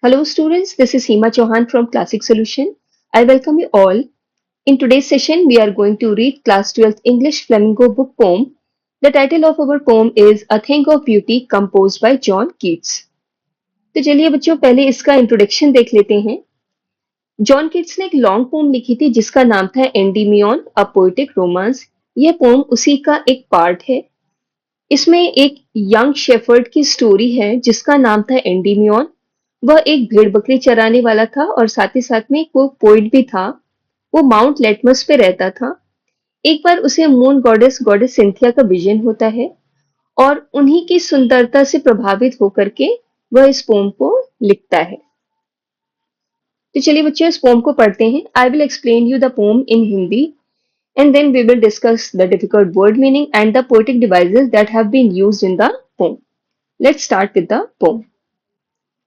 Hello students, this is Seema Chauhan from Classic Solution. I welcome you all. In today's session, we are going to read class 12th English Flamingo book poem. The title of our poem is A Thing of Beauty composed by John Keats. तो चलिए बच्चों पहले इसका introduction देख लेते हैं। John Keats ने एक लॉन्ग पोम लिखी थी जिसका नाम था एंडीमियन अ पोएटिक रोमांस। यह पोम उसी का एक पार्ट है। इसमें एक यंग शेफर्ड की स्टोरी है जिसका नाम था एंडीमियन। वह एक भेड़ बकरी चराने वाला था और साथ ही साथ में वो पोइट भी था। वो माउंट लेटमस पे रहता था। एक बार उसे मून गॉडेस गॉडेस सिंथिया का विजन होता है और उन्हीं की सुंदरता से प्रभावित होकर के वह इस पोम को लिखता है। तो चलिए बच्चों इस पोम को पढ़ते हैं। I will explain you the pome in Hindi and then we will discuss the difficult word meaning and the poetic devices that have been used in the poem. Let's start with the poem.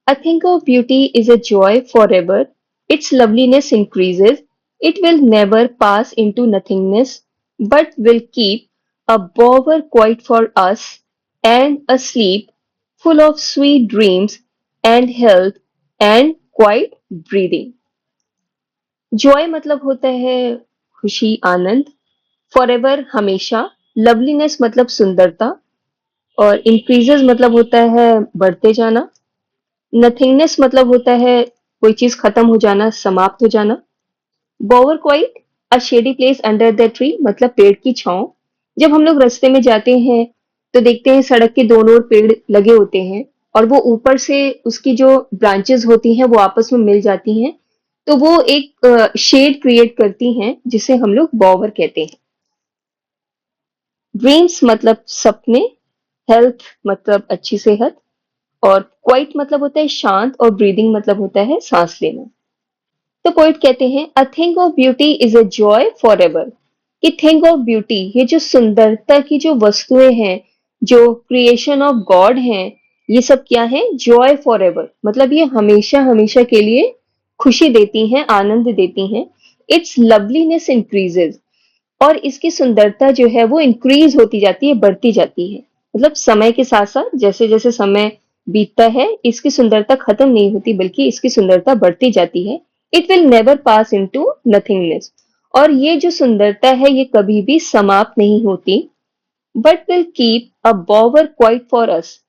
A thing of beauty is a joy forever. Its loveliness increases. It will never pass into nothingness, but will keep a bower quiet for us and a sleep full of sweet dreams and health and quiet breathing. Joy मतलब होता है खुशी आनंद, forever हमेशा, loveliness मतलब सुंदरता और increases मतलब होता है बढ़ते जाना, नथिंगनेस मतलब होता है कोई चीज खत्म हो जाना, समाप्त हो जाना। बोवर quite a shady place under the tree मतलब पेड़ की छांव। जब हम लोग रास्ते में जाते हैं तो देखते हैं सड़क के दोनों ओर पेड़ लगे होते हैं और वो ऊपर से उसकी जो ब्रांचेस होती हैं वो आपस में मिल जाती हैं, तो वो एक शेड क्रिएट करती हैं जिसे हम लोग बोवर कहते हैं। ड्रीम्स मतलब सपने, हेल्थ मतलब अच्छी सेहत और क्वाइट मतलब होता है शांत और ब्रीदिंग मतलब होता है सांस लेना। तो पोइट कहते हैं a thing of beauty is a joy for ever. कि थिंग ऑफ ब्यूटी ये जो सुंदरता की जो वस्तुएं हैं, जो क्रिएशन ऑफ गॉड हैं, ये सब क्या है? जॉय फॉर एवर मतलब ये हमेशा हमेशा के लिए खुशी देती हैं, आनंद देती हैं। इट्स लवलीनेस इंक्रीजेज और इसकी सुंदरता जो है वो इंक्रीज होती जाती है, बढ़ती जाती है। मतलब समय के साथ साथ जैसे जैसे समय बीतता है इसकी सुंदरता खत्म नहीं होती बल्कि इसकी सुंदरता बढ़ती जाती है। It will never pass into nothingness और ये जो सुंदरता है ये कभी भी समाप्त नहीं होती। But will keep a Bower quiet for us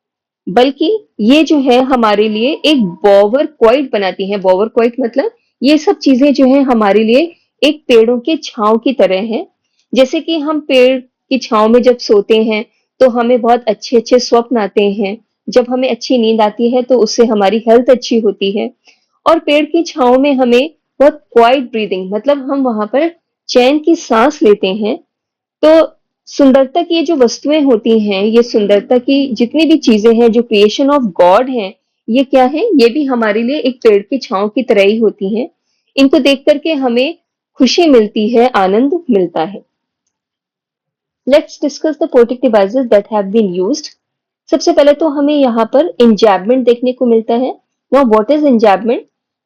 बल्कि ये जो है हमारे लिए एक बॉवर क्वाइट बनाती है। बॉवर क्वाइट मतलब ये सब चीजें जो है हमारे लिए एक पेड़ों के छांव की तरह है। जैसे कि हम पेड़ की छांव में जब सोते हैं तो हमें बहुत अच्छे अच्छे स्वप्न आते हैं। जब हमें अच्छी नींद आती है तो उससे हमारी हेल्थ अच्छी होती है और पेड़ की छांव में हमें बहुत क्वाइट ब्रीदिंग मतलब हम वहां पर चैन की सांस लेते हैं। तो सुंदरता की ये जो वस्तुएं होती हैं, ये सुंदरता की जितनी भी चीजें हैं जो क्रिएशन ऑफ गॉड हैं, ये क्या है? ये भी हमारे लिए एक पेड़ की छांव की तरह ही होती हैं। इनको देख करके हमें खुशी मिलती है, आनंद मिलता है। Let's discuss the poetic devices that have been used. सबसे पहले तो हमें यहाँ पर इंजैबमेंट देखने को मिलता है। Now what is enjambment?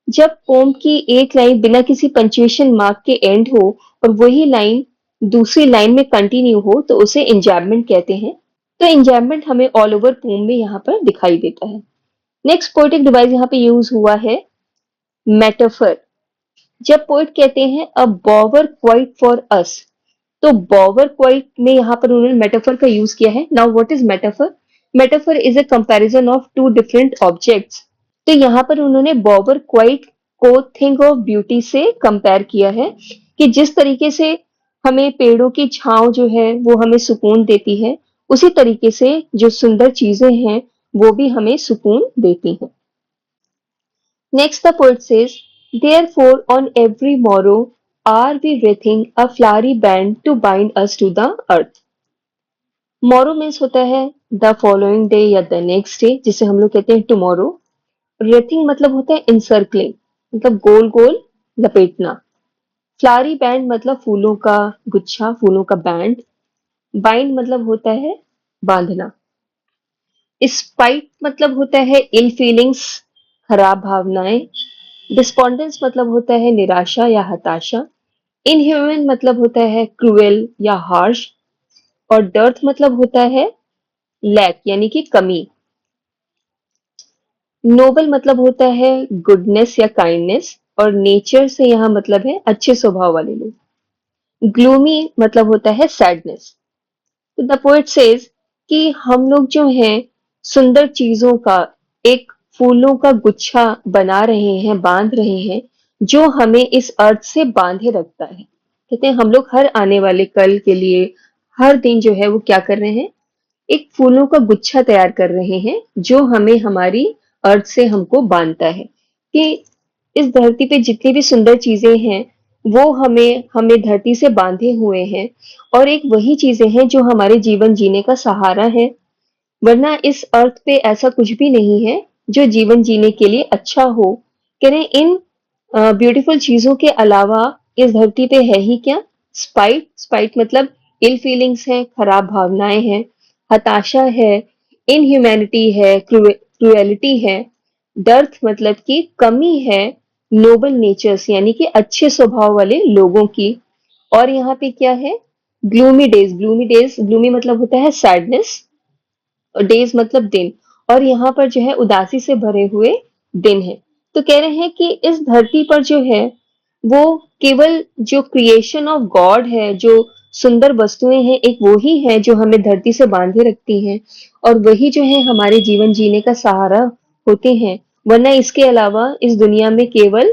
जब पोम की एक लाइन बिना किसी पंक्चुएशन मार्क के एंड हो और वही लाइन दूसरी लाइन में कंटिन्यू हो तो उसे इंजैबमेंट कहते हैं। तो इंजैबमेंट हमें ऑल ओवर पोम में यहाँ पर दिखाई देता है। नेक्स्ट पोएटिक डिवाइस यहाँ पे यूज हुआ है मेटाफर। जब पोइट कहते हैं अ बॉवर क्वाइट फॉर अस, तो बॉवर क्वाइट में यहाँ पर उन्होंने मेटाफर का यूज किया है। Now what is metaphor? Metaphor is a comparison of two different objects. तो यहाँ पर उन्होंने बॉबर क्वाइट को थिंग ऑफ ब्यूटी से कंपेयर किया है कि जिस तरीके से हमें पेड़ों की छांव जो है वो हमें सुकून देती है, उसी तरीके से जो सुंदर चीजें हैं वो भी हमें सुकून देती हैं। Next the poet says therefore on every morrow are we wreathing a flowery band to bind us to the earth। मोरो मीन्स होता है द फॉलोइंग डे या द नेक्स्ट डे, जिसे हम लोग कहते हैं टुमारो। रेथिंग मतलब होता है इनसर्कलिंग मतलब गोल गोल लपेटना। फ्लावरी बैंड मतलब फूलों का गुच्छा, फूलों का बैंड। बाइंड मतलब होता है बांधना। स्पाइट मतलब होता है इल फीलिंग्स, खराब भावनाएं। डिस्पॉन्डेंस मतलब होता है निराशा या हताशा। इनह्यूमन मतलब होता है क्रूएल या हार्श और डर्थ मतलब होता है लैक यानी कि कमी। नोबल मतलब होता है गुडनेस या काइंडनेस, और नेचर से यहाँ मतलब है अच्छे स्वभाव वाले लोग। ग्लूमी मतलब होता है सैडनेस। तो द पोएट सेज कि हम लोग जो हैं सुंदर चीजों का एक फूलों का गुच्छा बना रहे हैं, बांध रहे हैं, जो हमें इस अर्थ से बांधे रखता है। कहते हैं हम लोग हर आने वाले कल के लिए हर दिन जो है वो क्या कर रहे हैं, एक फूलों का गुच्छा तैयार कर रहे हैं जो हमें हमारी अर्थ से हमको बांधता है। कि इस धरती पे जितनी भी सुंदर चीजें हैं वो हमें हमें धरती से बांधे हुए हैं, और एक वही चीजें हैं जो हमारे जीवन जीने का सहारा है। वरना इस अर्थ पे ऐसा कुछ भी नहीं है जो जीवन जीने के लिए अच्छा हो। कह रहे हैं, इन ब्यूटीफुल चीजों के अलावा इस धरती पे है ही क्या। स्पाइट, स्पाइट मतलब इल फीलिंग्स हैं, खराब भावनाएं हैं, हताशा है, इनह्यूमैनिटी है, क्रुएलिटी है, डर्थ मतलब कि कमी है, नोबल नेचर्स यानी कि अच्छे स्वभाव वाले लोगों की। और यहाँ पे क्या है, gloomy days, gloomy days, gloomy मतलब होता है सैडनेस, और डेज मतलब दिन, और यहाँ पर जो है उदासी से भरे हुए दिन है। तो कह रहे हैं कि इस धरती पर जो है वो केवल जो क्रिएशन ऑफ गॉड है, जो सुंदर वस्तुएं हैं, एक वो ही है जो हमें धरती से बांधे रखती हैं, और वही जो है हमारे जीवन जीने का सहारा होते हैं। वरना इसके अलावा इस दुनिया में केवल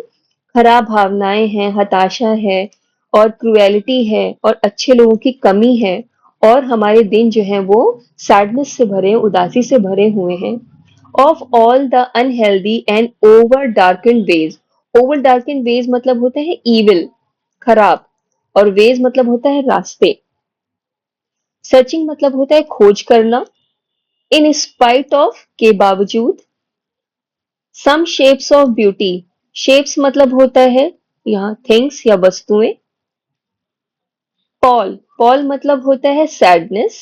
खराब भावनाएं हैं, हताशा है, और क्रुएलिटी है, और अच्छे लोगों की कमी है, और हमारे दिन जो है वो सैडनेस से भरे, उदासी से भरे हुए हैं। Of all the unhealthy and over darken ways, over darken ways मतलब होता है इविल, खराब, और वेज मतलब होता है रास्ते। सर्चिंग मतलब होता है खोज करना। इन स्पाइट ऑफ के बावजूद। सम शेप्स ऑफ ब्यूटी, शेप्स मतलब होता है यहाँ थिंग्स या वस्तुएं। पॉल, पॉल मतलब होता है sadness.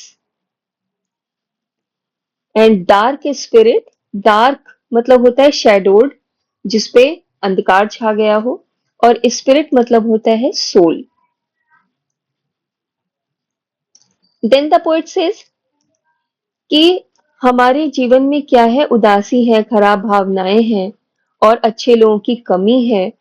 And dark spirit, dark मतलब होता है शैडोड, जिसपे अंधकार छा गया हो, और स्पिरिट मतलब होता है soul. Then the poet says कि हमारे जीवन में क्या है, उदासी है, खराब भावनाएं हैं, और अच्छे लोगों की कमी है,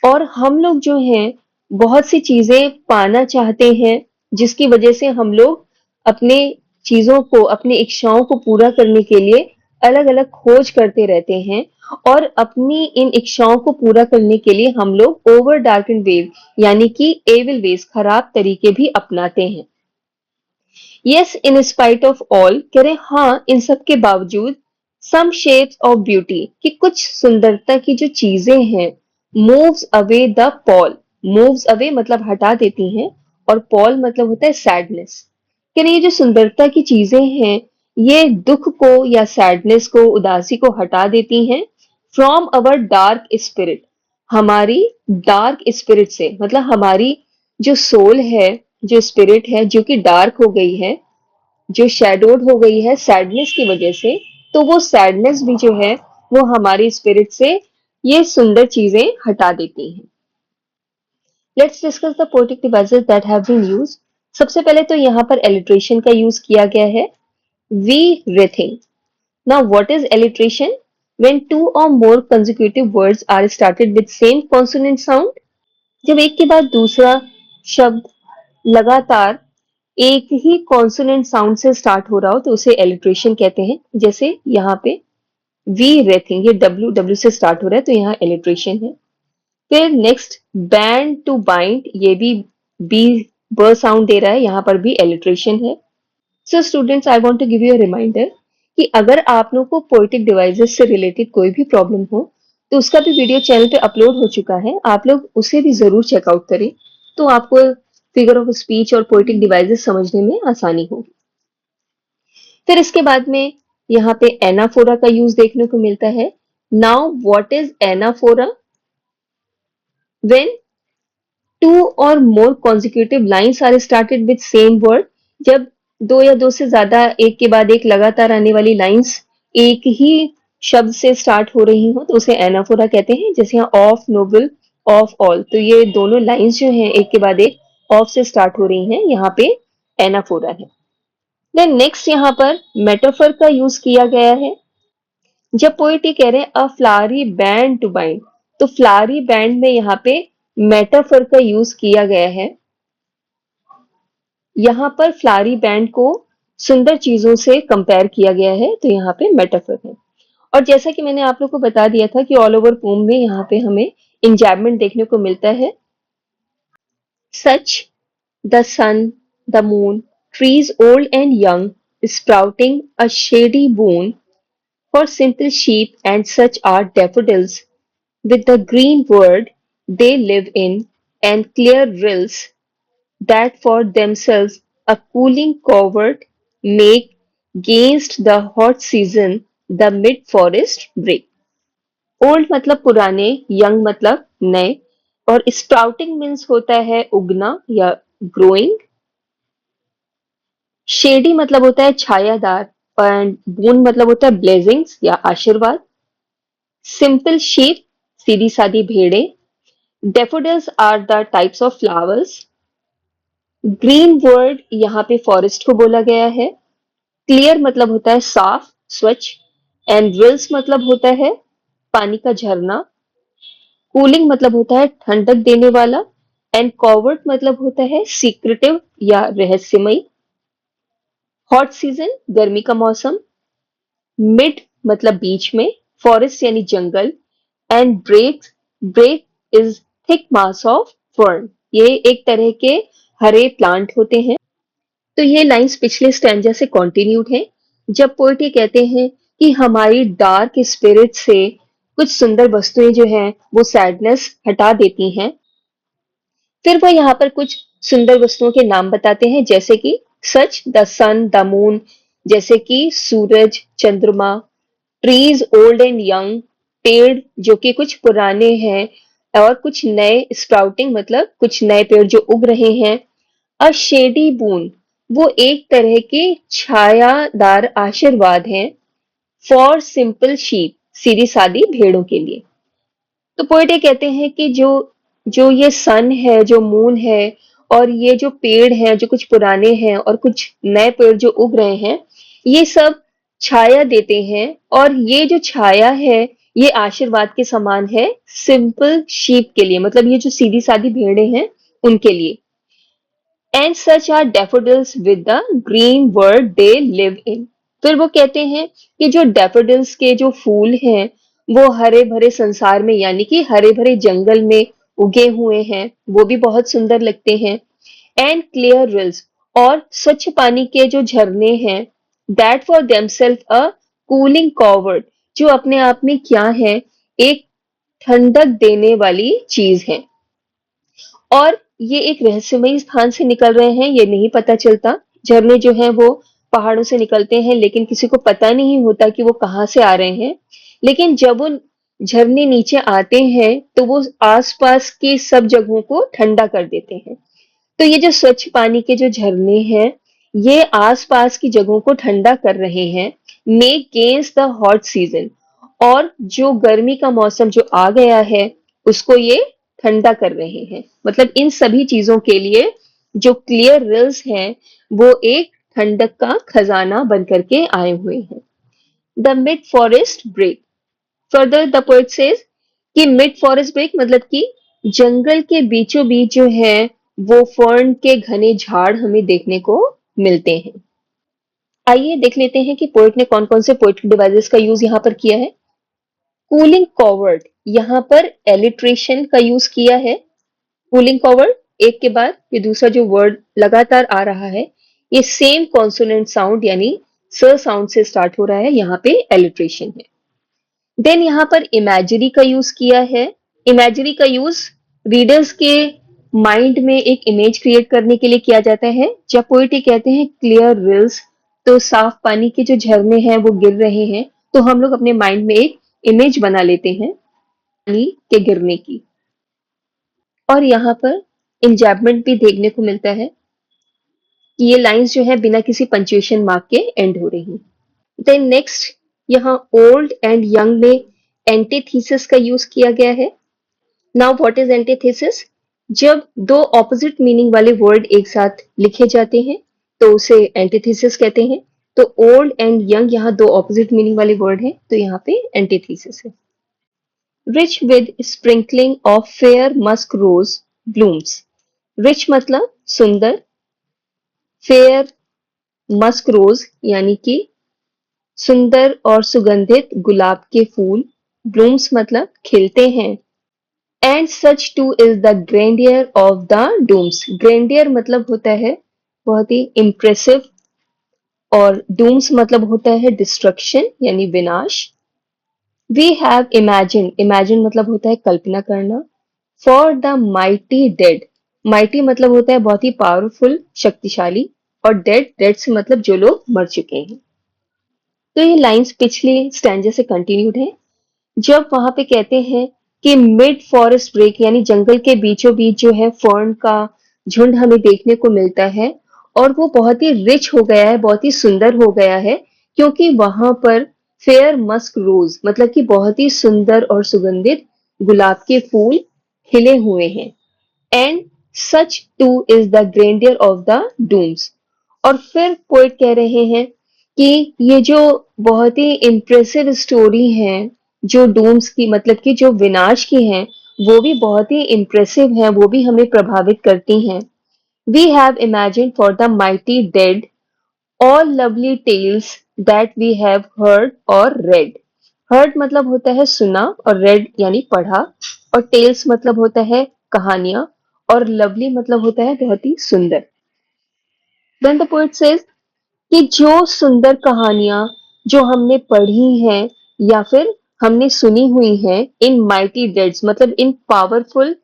और हम लोग जो हैं बहुत सी चीजें पाना चाहते हैं, जिसकी वजह से हम लोग अपने चीजों को, अपनी इच्छाओं को पूरा करने के लिए अलग अलग खोज करते रहते हैं, और अपनी इन इच्छाओं को पूरा करने के लिए हम लोग ओवर डार्कन वेव यानी कि एविल वेज, खराब तरीके भी अपनाते हैं। Yes in spite of all, कह रहे हाँ इन सब के बावजूद, सम शेप्स ऑफ ब्यूटी, कि कुछ सुंदरता की जो चीजें हैं, moves away the Paul, moves away मतलब हटा देती हैं, और पॉल मतलब होता है सैडनेस। कह रहे ये जो सुंदरता की चीजें हैं ये दुख को या सैडनेस को, उदासी को हटा देती हैं फ्रॉम अवर डार्क स्पिरिट, हमारी डार्क स्पिरिट से, मतलब हमारी जो सोल है, जो स्पिरिट है जो कि डार्क हो गई है, जो शैडोड हो गई है सैडनेस की वजह से, तो वो सैडनेस भी जो है वो हमारी स्पिरिट से ये सुंदर चीजें हटा देती हैं। Let's discuss the poetic devices that have been used. सबसे पहले तो यहाँ पर एलिट्रेशन का यूज किया गया है, we rethink. Now what is alliteration? When two or more consecutive words are started with same consonant sound, जब एक के बाद दूसरा शब्द लगातार एक ही कॉन्सोनेंट साउंड से स्टार्ट हो रहा हो तो उसे एलिट्रेशन कहते हैं। जैसे यहाँ पे वी रेथिंग, ये डब्ल्यू डब्ल्यू से स्टार्ट हो रहा है तो यहाँ एलिट्रेशन है। फिर नेक्स्ट बैंड टू बाइंड, ये भी बी ब साउंड दे रहा है, यहाँ पर भी एलिट्रेशन है। So students, I want to give you a reminder कि अगर आप लोग को पोएटिक डिवाइसेस से रिलेटेड कोई भी प्रॉब्लम हो तो उसका भी वीडियो चैनल पे अपलोड हो चुका है, आप लोग उसे भी जरूर चेकआउट करें, तो आपको फिगर ऑफ स्पीच और पोएटिक डिवाइसेस समझने में आसानी होगी। फिर इसके बाद में यहाँ पे एनाफोरा का यूज देखने को मिलता है। Now what is anaphora? When two or more consecutive lines are started with same word, जब दो या दो से ज्यादा एक के बाद एक लगातार आने वाली लाइन्स एक ही शब्द से स्टार्ट हो रही हो तो उसे एनाफोरा कहते हैं। जैसे यहाँ ऑफ, नोबल, ऑफ ऑल, तो ये दोनों लाइन्स जो हैं एक के बाद एक ऑफ से स्टार्ट हो रही हैं, यहाँ पे एनाफोरा है। देन नेक्स्ट यहाँ पर मेटाफर का यूज किया गया है। जब पोएट ये कह रहे हैं a flowery band to bind, तो फ्लावरी बैंड में यहाँ पे मेटाफर का यूज किया गया है। यहाँ पर फ्लावरी बैंड को सुंदर चीजों से कंपेयर किया गया है, तो यहाँ पे मेटाफर है। और जैसा कि मैंने आप लोग को बता दिया था कि ऑल ओवर पोम में यहाँ पे हमें इंजैबमेंट देखने को मिलता है। Such the sun, the moon, trees old and young, sprouting a shady boon for simple sheep, and such are daffodils with the green world they live in, and clear rills that for themselves a cooling covert make gainst the hot season the mid forest break. Old मतलब पुराने, young मतलब नए, और sprouting means होता है उगना या growing. Shady मतलब होता है छायादार, एंड बून मतलब होता है ब्लेसिंग्स या आशीर्वाद। सिंपल शीप सीधी सादी भेड़ें। Daffodils are the types of flowers. Green world यहाँ पे फॉरेस्ट को बोला गया है। क्लियर मतलब होता है साफ, स्वच्छ, एंड रिल्स मतलब होता है पानी का झरना। कूलिंग मतलब होता है ठंडक देने वाला, एंड कॉवर्ट मतलब होता है सीक्रेटिव या रहस्यमयी। हॉट सीजन गर्मी का मौसम। मिड मतलब बीच में, फॉरेस्ट यानी जंगल, and brake brake is thick mass of fern, ये एक तरह के हरे प्लांट होते हैं। तो ये लाइंस पिछले स्टैंजा से कॉन्टिन्यूड है, जब पोएट ये कहते हैं कि हमारी डार्क स्पिरिट से कुछ सुंदर वस्तुएं जो हैं वो सैडनेस हटा देती हैं। फिर वो यहाँ पर कुछ सुंदर वस्तुओं के नाम बताते हैं, जैसे कि such the sun, the moon, जैसे कि सूरज, चंद्रमा। ट्रीज ओल्ड एंड यंग, पेड़ जो कि कुछ पुराने हैं और कुछ नए, स्प्राउटिंग मतलब कुछ नए पेड़ जो उग रहे हैं। अ शेडी बून, वो एक तरह के छायादार आशीर्वाद हैं। फॉर सिंपल शीप, सीधी सादी भेड़ों के लिए। तो पोएट ये कहते हैं कि जो जो ये सन है, जो मून है, और ये जो पेड़ हैं जो कुछ पुराने हैं और कुछ नए पेड़ जो उग रहे हैं, ये सब छाया देते हैं, और ये जो छाया है ये आशीर्वाद के समान है सिंपल शीप के लिए, मतलब ये जो सीधी सादी भेड़ें हैं उनके लिए। And such are daffodils with the green world they live in. फिर वो कहते हैं कि जो डैफोडिल्स के जो फूल हैं वो हरे भरे संसार में यानी कि हरे भरे जंगल में उगे हुए हैं, वो भी बहुत सुंदर लगते हैं। एंड क्लियर रिल्स, और स्वच्छ पानी के जो झरने हैं, that for themselves a cooling covert, जो अपने आप में क्या है, एक ठंडक देने वाली चीज है। और ये एक रहस्यमयी स्थान से निकल रहे हैं, ये नहीं पता चलता। झरने जो हैं वो पहाड़ों से निकलते हैं, लेकिन किसी को पता नहीं होता कि वो कहाँ से आ रहे हैं। लेकिन जब वो झरने नीचे आते हैं तो वो आसपास की सब जगहों को ठंडा कर देते हैं। तो ये जो स्वच्छ पानी के जो झरने हैं, ये आसपास की जगहों को ठंडा कर रहे हैं। Make gains the hot season, और जो गर्मी का मौसम जो आ गया है उसको ये ठंडा कर रहे हैं। मतलब इन सभी चीजों के लिए जो क्लियर रिल्स हैं वो एक ठंडक का खजाना बन करके आए हुए हैं। The mid forest brake, further the poet says कि मिड फॉरेस्ट ब्रेक मतलब कि जंगल के बीचों बीच जो है वो फर्न के घने झाड़ हमें देखने को मिलते हैं। आइए देख लेते हैं कि पोएट ने कौन कौन से पोएट्रिक डिवाइसेस का यूज यहाँ पर किया है। कूलिंग कॉवर्ड, यहाँ पर एलिट्रेशन का यूज किया है। कूलिंग कॉवर्ड, एक के बाद ये दूसरा जो वर्ड लगातार आ रहा है, ये सेम कॉन्सोनेंट साउंड यानी स साउंड से स्टार्ट हो रहा है, यहाँ पे एलिट्रेशन है। देन यहाँ पर इमेजरी का यूज किया है। इमेजरी का यूज रीडर्स के माइंड में एक इमेज क्रिएट करने के लिए किया जाता है। जब पोएट ये कहते हैं क्लियर रिल्स, तो साफ पानी के जो झरने हैं वो गिर रहे हैं, तो हम लोग अपने माइंड में एक इमेज बना लेते हैं पानी के गिरने की। और यहाँ पर इंजैबमेंट भी देखने को मिलता है कि ये लाइंस जो है बिना किसी पंक्चुएशन मार्क के एंड हो रही हैं। देन नेक्स्ट, यहाँ ओल्ड एंड यंग में एंटीथीसिस का यूज किया गया है। Now what is antithesis? जब दो ऑपोजिट मीनिंग वाले वर्ड एक साथ लिखे जाते हैं तो उसे एंटीथेसिस कहते हैं। तो ओल्ड एंड यंग यहाँ दो ऑपोजिट मीनिंग वाले वर्ड हैं, तो यहाँ पे एंटीथेसिस है। Rich with sprinkling of fair musk rose blooms. Rich मतलब सुंदर, फेयर मस्क रोज यानी कि सुंदर और सुगंधित गुलाब के फूल, ब्लूम्स मतलब खिलते हैं। And such too is the grandeur of the dooms. Grandeur मतलब होता है बहुत ही इम्प्रेसिव, और डूम्स मतलब होता है डिस्ट्रक्शन यानी विनाश। वी हैव इमेजिन, इमेजिन मतलब होता है कल्पना करना। For the mighty dead, mighty मतलब होता है बहुत ही पावरफुल, शक्तिशाली, और डेड, डेड से मतलब जो लोग मर चुके हैं। तो ये लाइंस पिछले स्टैंजे से कंटिन्यूड है, जब वहां पे कहते हैं कि मिड फॉरेस्ट ब्रेक यानी जंगल के बीचों बीच जो है फर्न का झुंड हमें देखने को मिलता है, और वो बहुत ही रिच हो गया है, बहुत ही सुंदर हो गया है, क्योंकि वहां पर फेयर मस्क रोज मतलब कि बहुत ही सुंदर और सुगंधित गुलाब के फूल खिले हुए हैं। And such too is the grandeur of the dooms. और फिर पोएट कह रहे हैं कि ये जो बहुत ही इम्प्रेसिव स्टोरी है, जो डूम्स की मतलब कि जो विनाश की है, वो भी बहुत ही इम्प्रेसिव है, वो भी हमें प्रभावित करती हैं। We have imagine for the mighty dead all lovely tales that we have heard or read. Heard मतलब होता है सुना, और रेड यानी पढ़ा, और टेल्स मतलब होता है कहानियां, और लवली मतलब होता है बहुत ही सुंदर। देन द पोएट सेज कि जो सुंदर कहानियां जो हमने पढ़ी हैं या फिर हमने सुनी हुई हैं इन माइटी डेड्स मतलब इन पावरफुल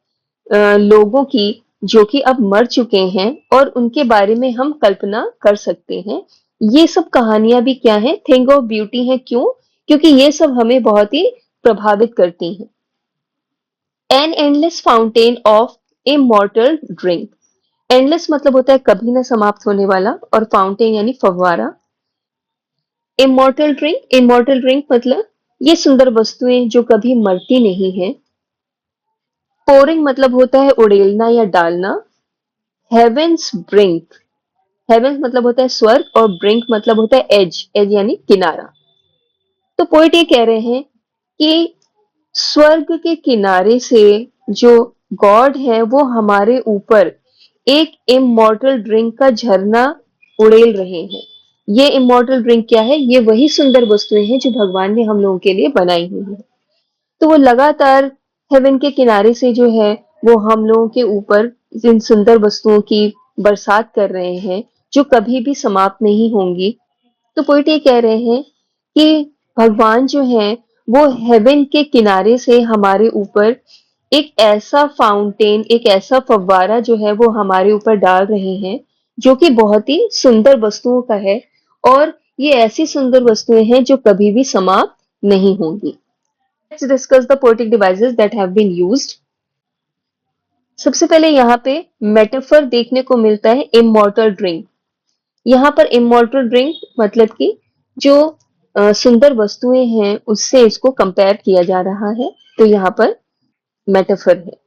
लोगों की, जो कि अब मर चुके हैं, और उनके बारे में हम कल्पना कर सकते हैं। ये सब कहानियां भी क्या है, थिंग ऑफ ब्यूटी है। क्यों? क्योंकि ये सब हमें बहुत ही प्रभावित करती हैं। An endless fountain of immortal drink. Endless मतलब होता है कभी ना समाप्त होने वाला, और फाउंटेन यानी फव्वारा। इमॉर्टल ड्रिंक, इमॉर्टल ड्रिंक मतलब ये सुंदर वस्तुएं जो कभी मरती नहीं है। पोरिंग मतलब होता है उड़ेलना या डालना। हेवेंस ब्रिंक, हेवेंस मतलब होता है स्वर्ग, और ब्रिंक मतलब होता है एज, एज यानी किनारा। तो पोइट ये कह रहे हैं कि स्वर्ग के किनारे से जो गॉड है वो हमारे ऊपर एक इमॉर्टल ड्रिंक का झरना उड़ेल रहे हैं। ये इमॉर्टल ड्रिंक क्या है? ये वही सुंदर वस्तुएं हैं जो भगवान ने हम लोगों के लिए बनाई हुई है। तो वो लगातार हेवन के किनारे से जो है वो हम लोगों के ऊपर इन सुंदर वस्तुओं की बरसात कर रहे हैं, जो कभी भी समाप्त नहीं होंगी। तो पोइट ये कह रहे हैं कि भगवान जो है वो हेवन के किनारे से हमारे ऊपर एक ऐसा फाउंटेन, एक ऐसा फव्वारा जो है वो हमारे ऊपर डाल रहे हैं, जो कि बहुत ही सुंदर वस्तुओं का है, और ये ऐसी सुंदर वस्तुएं हैं जो कभी भी समाप्त नहीं होंगी। Let's discuss the poetic devices that have been used. सबसे पहले यहाँ पे मेटाफर देखने को मिलता है इमॉर्टल ड्रिंक। यहाँ पर इमॉर्टल ड्रिंक मतलब कि जो सुंदर वस्तुएं हैं उससे इसको कंपेयर किया जा रहा है, तो यहाँ पर मेटाफर है।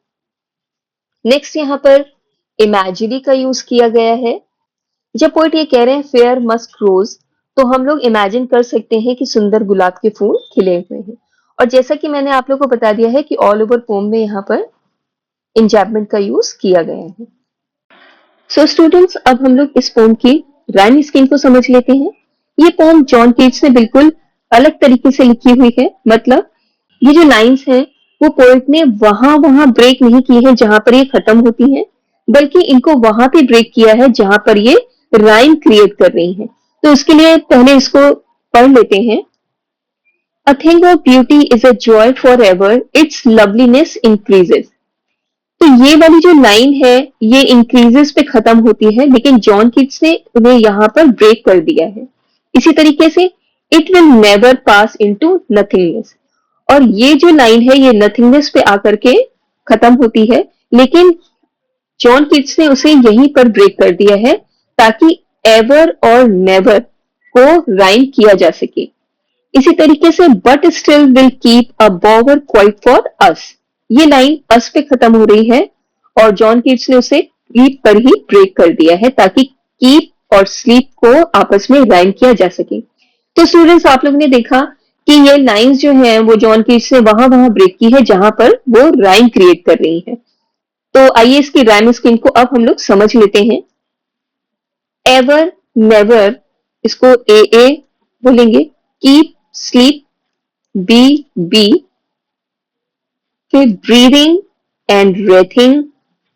नेक्स्ट यहाँ पर इमेजिनी का यूज किया गया है। जब पोइट ये कह रहे हैं फेयर मस्क रोज, तो हम लोग इमेजिन कर सकते हैं कि सुंदर गुलाब के फूल खिले हुए हैं। और जैसा कि मैंने आप लोग को बता दिया है कि ऑल ओवर पोम में यहाँ पर इंजैपमेंट का यूज किया गया है। सो स्टूडेंट्स, अब हम लोग इस पोम की राइम स्कीम को समझ लेते हैं। ये पोम जॉन कीट्स ने बिल्कुल अलग तरीके से लिखी हुई है। मतलब ये जो लाइंस हैं वो पोएट ने वहां वहां ब्रेक नहीं की है जहां पर ये खत्म होती हैं, बल्कि इनको वहां पे ब्रेक किया है जहां पर ये राइम क्रिएट कर रही है। तो उसके लिए पहले इसको पढ़ लेते हैं। A thing of beauty is a joy forever, its loveliness increases. तो ये वाली जो लाइन है ये इंक्रीजेस पे खत्म होती है, लेकिन जॉन कीट्स ने उन्हें यहाँ पर ब्रेक कर दिया है। इसी तरीके से it will never pass into nothingness, और ये जो लाइन है ये नथिंगनेस पे आकर के खत्म होती है, लेकिन जॉन कीट्स ने उसे यहीं पर ब्रेक कर दिया है ताकि एवर और नेवर को राइम किया जा सके। इसी तरीके से but still will keep a Bower quiet for us, ये लाइन अस पे खत्म हो रही है, और जॉन कीट्स ने उसे कीप पर ही ब्रेक कर दिया है ताकि कीप और स्लीप को आपस में राइम किया जा सके। तो स्टूडेंट्स, आप लोगों ने देखा कि ये लाइंस जो हैं वो जॉन कीट्स ने वहां ब्रेक की है जहां पर वो राइम क्रिएट कर रही है। तो आइए इसकी राइम स्कीम को अब हम लोग समझ लेते हैं। एवर, नेवर, इसको ए बोलेंगे। कीप, स्लीप, बी, फिर breathing and breathing,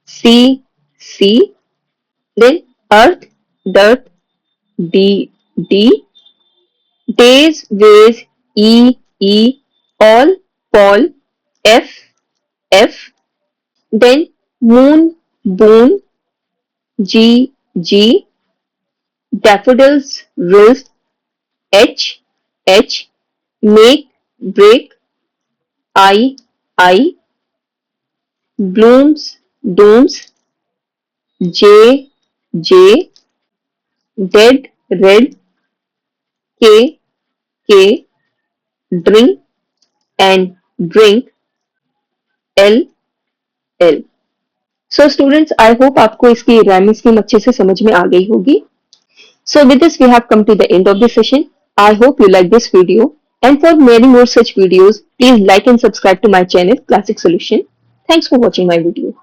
C, then earth, dearth, D, days, ways, E, all, Paul, F, then moon, boon, G, daffodils, rills, H, make, break, I, blooms, dooms, J, dead, red, K, drink and drink, L. So students, I hope आपको इसकी rhyming scheme अच्छे से समझ में आ गई होगी। So with this, we have come to the end of the session. I hope you like this video. And for many more such videos, please like and subscribe to my channel, Classic Solution. Thanks for watching my video.